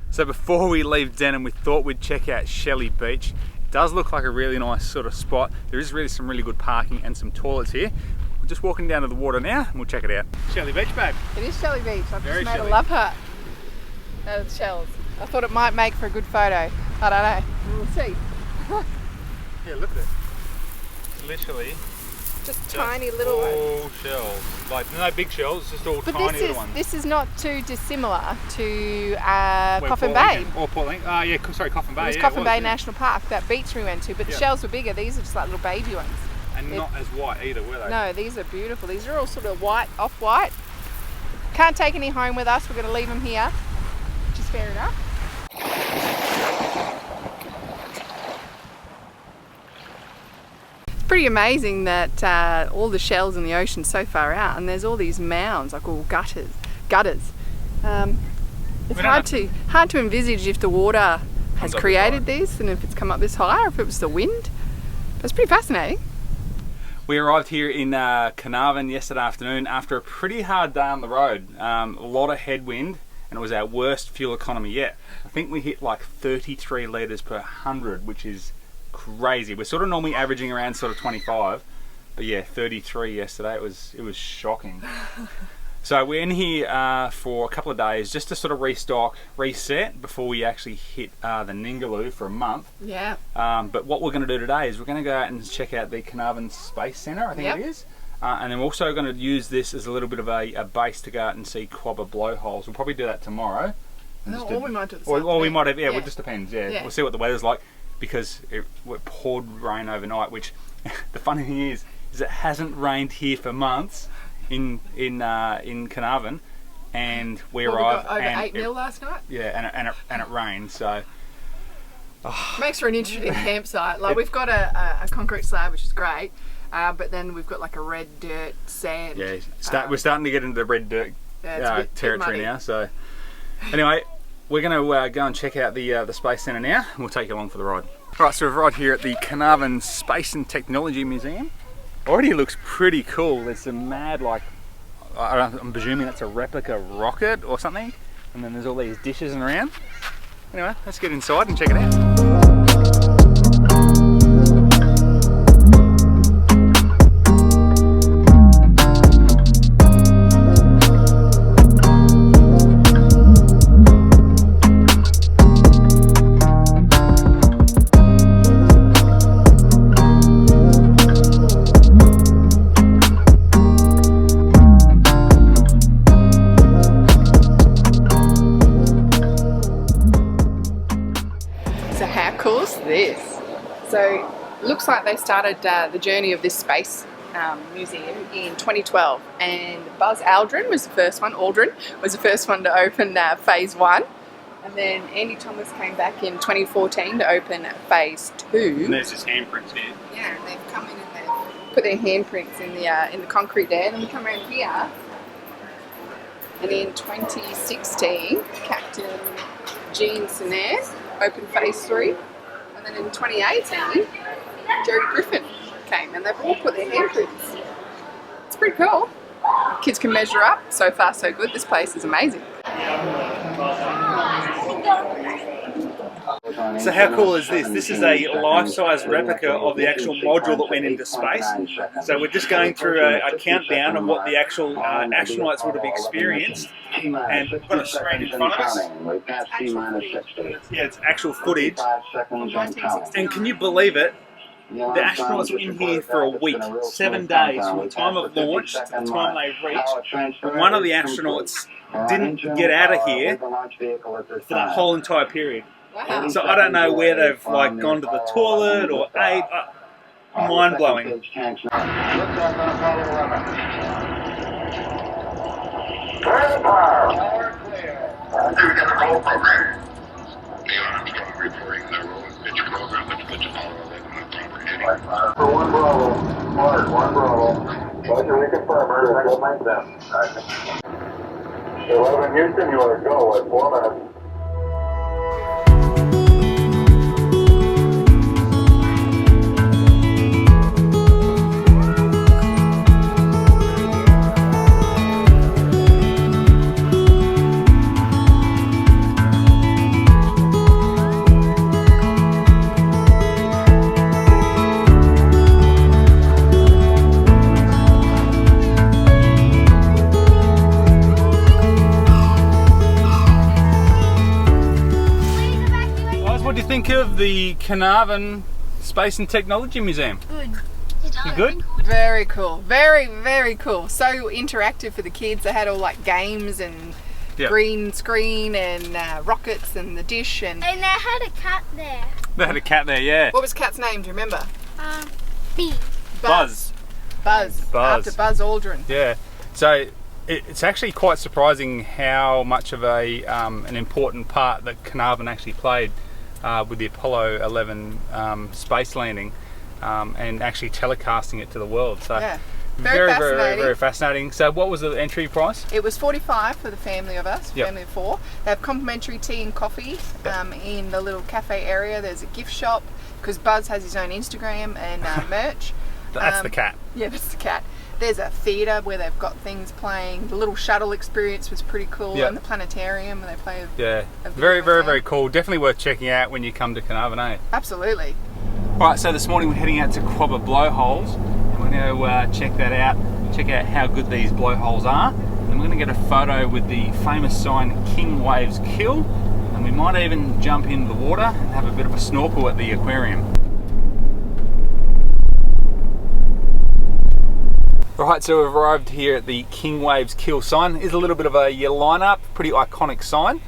So before we leave Denham, we thought we'd check out Shelly Beach. It does look like a really nice sort of spot. There is really some really good parking and some toilets here. We're just walking down to the water now and we'll check it out. Shelly Beach, babe. It is Shelly Beach. I've Very just made Shelly. a love hut out of shells. I thought it might make for a good photo. I don't know. We'll see. Yeah, look at it. It's literally Just tiny little all ones. shells. Like no big shells, it's just all tiny little ones. This is not too dissimilar to Coffin Port Bay. Lincoln. Or Port Lincoln. Yeah, sorry, Coffin Bay. It was Yeah, Coffin Bay yeah. National Park, that beach we went to, but the Yeah. shells were bigger. These are just like little baby ones. And not as white either, were they? No, these are beautiful. These are all sort of white, off-white. Can't take any home with us. We're going to leave them here, which is fair enough. It's pretty amazing that all the shells in the ocean so far out, and there's all these mounds, like all gutters. It's hard to envisage if the water has created this and if it's come up this high or if it was the wind. But it's pretty fascinating. We arrived here in Carnarvon yesterday afternoon after a pretty hard day on the road. A lot of headwind, and it was our worst fuel economy yet. I think we hit like 33 litres per 100, which is crazy. We're sort of normally averaging around sort of 25, but yeah, 33 yesterday. It was shocking. So we're in here for a couple of days just to sort of restock, reset before we actually hit the Ningaloo for a month. Yeah. But what we're going to do today is we're going to go out and check out the Carnarvon Space Centre, I think it is. And then we're also going to use this as a little bit of a base to go out and see Quobba Blow Holes. We'll probably do that tomorrow. Or we might do it or we might have, it just depends, yeah. We'll see what the weather's like, because it poured rain overnight, which the funny thing is it hasn't rained here for months in Carnarvon, and we arrived got over and 8 mil last night. Yeah, and it rained, so makes for an interesting campsite. Like we've got a concrete slab, which is great, but then we've got like a red dirt sand. Yeah, we're starting to get into the red dirt territory now. So anyway, we're going to go and check out the Space Centre now, and we'll take you along for the ride. Right, so we're right here at the Carnarvon Space and Technology Museum. Already looks pretty cool. There's some mad, like, I'm presuming that's a replica rocket or something, and then there's all these dishes and around. Anyway, let's get inside and check it out. So it looks like they started the journey of this space museum in 2012, and Buzz Aldrin was the first one. Aldrin was the first one to open phase 1, and then Andy Thomas came back in 2014 to open phase 2. And there's his handprints here. Yeah, and they've come in and they've put their handprints in the concrete there. And then we come around here, and in 2016, Captain Gene Cernan opened phase 3. And then in 2018, Jerry Griffin came, and they've all put their handprints. It's pretty cool. Kids can measure up. So far, so good. This place is amazing. So how cool is this? This is a life-size replica of the actual module that went into space. So we're just going through a countdown of what the actual astronauts would have experienced. And we've got a screen in front of us. Yeah, it's actual footage. And can you believe it? The astronauts were in here for a week, 7 days, from the time of launch to the time they reached. And one of the astronauts didn't get out of here for that whole entire period. Wow. So I don't know where they've like gone to the toilet or ate. Mind blowing. For 1 Bravo, Mark, 1 Bravo. Roger, reconfirm, go make them. 11 Houston, you are go at 4 minutes. think of the Carnarvon Space and Technology Museum? Good. You good? Very cool. Very, very cool. So interactive for the kids. They had all like games and green screen and rockets and the dish and And they had a cat there. They had a cat there, yeah. what was Cat's name? Do you remember? B. Buzz. Buzz. After Buzz Aldrin. Yeah. So it's actually quite surprising how much of an important part that Carnarvon actually played with the Apollo 11 space landing and actually telecasting it to the world. So Yeah. very, fascinating. very, very fascinating. So what was the entry price? It was $45 for the family of us, Yep. family of 4. They have complimentary tea and coffee in the little cafe area. There's a gift shop because Buzz has his own Instagram and merch. That's the cat. Yeah, that's the cat. There's a theatre where they've got things playing. The little shuttle experience was pretty cool, Yep. and the planetarium where they play. Yeah, a very, video very, game. very cool. Definitely worth checking out when you come to Carnarvon, eh? Absolutely. Right, so this morning we're heading out to Quobba Blow Holes, and we're going to check that out, check out how good these blowholes are, and we're going to get a photo with the famous sign King Waves Kill, and we might even jump into the water and have a bit of a snorkel at the aquarium. Right, so we've arrived here at the King Waves Kill sign. It's a little bit of a lineup, pretty iconic sign.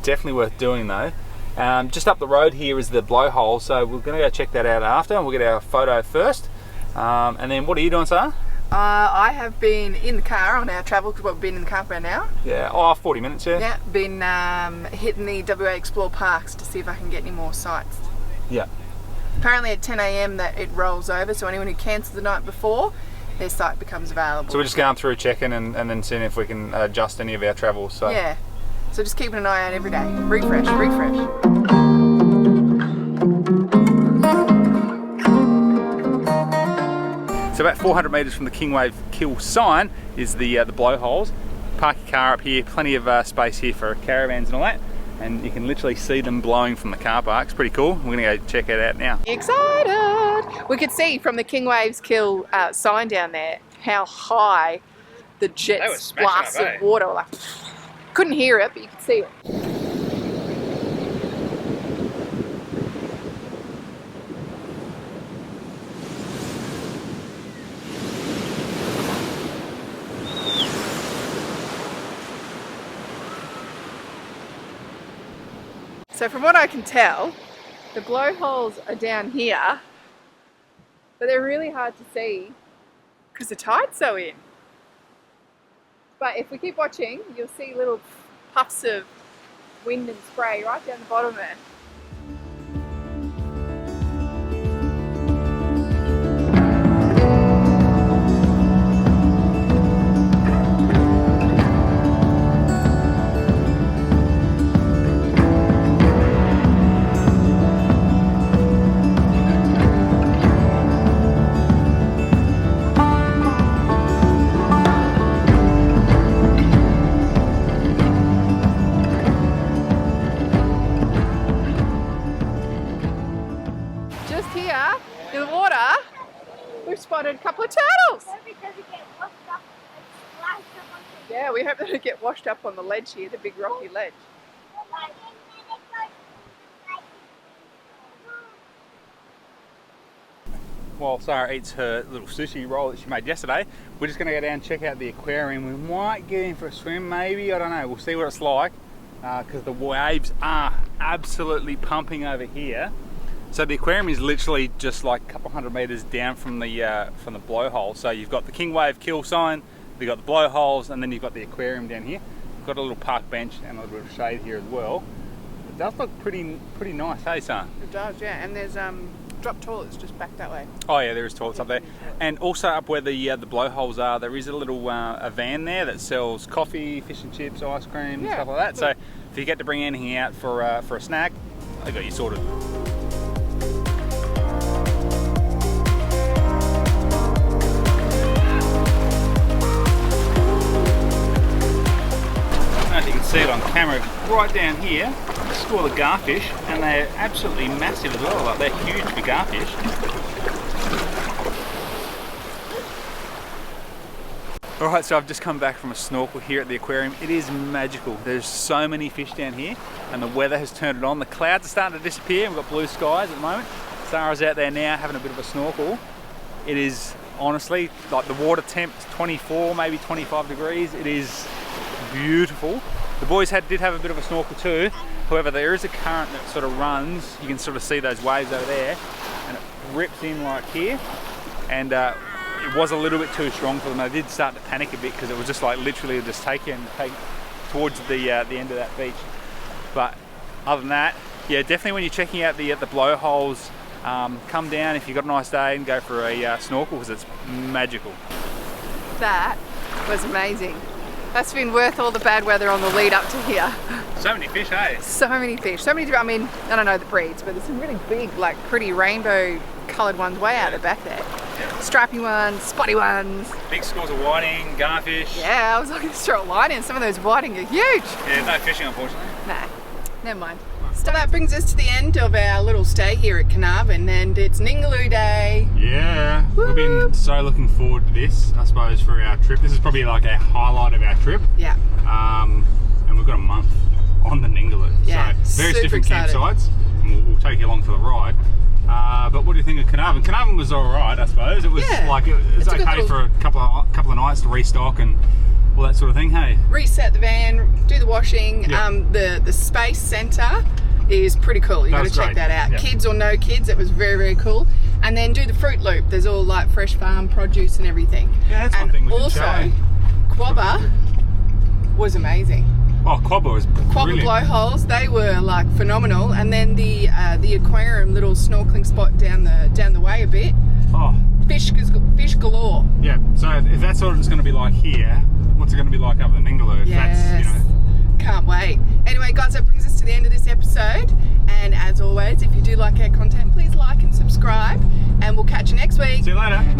Definitely worth doing though. Just up the road here is the blowhole, so we're going to go check that out after. We'll get our photo first. And then what are you doing, Sarah? I have been in the car on our travel because we've been in the car for an hour. Yeah, 40 minutes, yeah. Yeah, been hitting the WA Explore Parks to see if I can get any more sites. Yeah. Apparently at 10 a.m. that it rolls over, so anyone who cancelled the night before, their site becomes available. So we're just going through checking and then seeing if we can adjust any of our travels. So. Yeah, so just keeping an eye out every day. Refresh, refresh. So about 400 metres from the King Wave Kill sign is the blowholes. Park your car up here, plenty of space here for caravans and all that. And you can literally see them blowing from the car park. It's pretty cool. We're gonna go check it out now. Excited! We could see from the King Waves Kill sign down there how high the jets blast of water were. Like, couldn't hear it, but you could see it. So from what I can tell, the blowholes are down here, but they're really hard to see because the tide's so in. But if we keep watching, you'll see little puffs of wind and spray right down the bottom there. Just here in the water, we've spotted a couple of turtles. Yeah, we hope that it'll get washed up on the ledge here, the big rocky ledge. While Sarah eats her little sushi roll that she made yesterday, we're just going to go down and check out the aquarium. We might get in for a swim, maybe, I don't know. We'll see what it's like because the waves are absolutely pumping over here. So the aquarium is literally just like a couple hundred metres down from the blowhole. So you've got the King Wave Kill sign, you've got the blowholes, and then you've got the aquarium down here. You've got a little park bench and a little bit of shade here as well. It does look pretty nice, hey, son? It does, yeah. And there's drop toilets just back that way. Oh yeah, there is toilets up there. And also up where the blowholes are, there is a little a van there that sells coffee, fish and chips, ice cream, stuff like that. So if you get to bring anything out for a snack, they got you sorted. I don't know if you can see it on camera, right down here, this is all the garfish, and they're absolutely massive as well, like they're huge for garfish. Alright, so I've just come back from a snorkel here at the aquarium. It is magical. There's so many fish down here and the weather has turned it on. The clouds are starting to disappear. We've got blue skies at the moment. Sarah's out there now having a bit of a snorkel. It is honestly, like the water temp is 24, maybe 25 degrees. It is beautiful. The boys did have a bit of a snorkel too. However, there is a current that sort of runs. You can sort of see those waves over there and it rips in like here. And it was a little bit too strong for them. They did start to panic a bit because it was just like literally just take towards the end of that beach. But other than that, yeah, definitely when you're checking out the blowholes, come down if you've got a nice day and go for a snorkel because it's magical. That was amazing. That's been worth all the bad weather on the lead up to here. So many fish, hey? So many fish. So many, I mean, I don't know the breeds, but there's some really big, like pretty rainbow coloured ones way out the back there. Yeah. Stripy ones, spotty ones. Big scores of whiting, garfish. Yeah, I was looking to throw a line in. Some of those whiting are huge. Yeah, no fishing unfortunately. Nah, never mind. So that brings us to the end of our little stay here at Carnarvon, and it's Ningaloo Day. Yeah, woo! We've been so looking forward to this, I suppose, for our trip. This is probably like a highlight of our trip. Yeah. And we've got a month on the Ningaloo. Yeah, so various different excited. campsites, and we'll take you along for the ride. But what do you think of Carnarvon? Carnarvon was alright, I suppose. It was like it was okay for a couple of nights to restock and all that sort of thing. Hey, reset the van, do the washing. Yep. The space centre is pretty cool. You got to check that out. Yep. Kids or no kids, it was very, very cool. And then do the fruit loop. There's all like fresh farm produce and everything. Yeah, that's one thing we can show. Also, Quobba was amazing. Oh, Quobba was brilliant. Quobba Blow Holes, they were like phenomenal. And then the aquarium little snorkeling spot down the way a bit. Oh, fish galore. Yeah. So if that's what it's going to be like here, what's it going to be like up in Ningaloo? Yes. That's, you know. Can't wait. Anyway, guys, that brings us to the end of this episode. And as always, if you do like our content, please like and subscribe. And we'll catch you next week. See you later.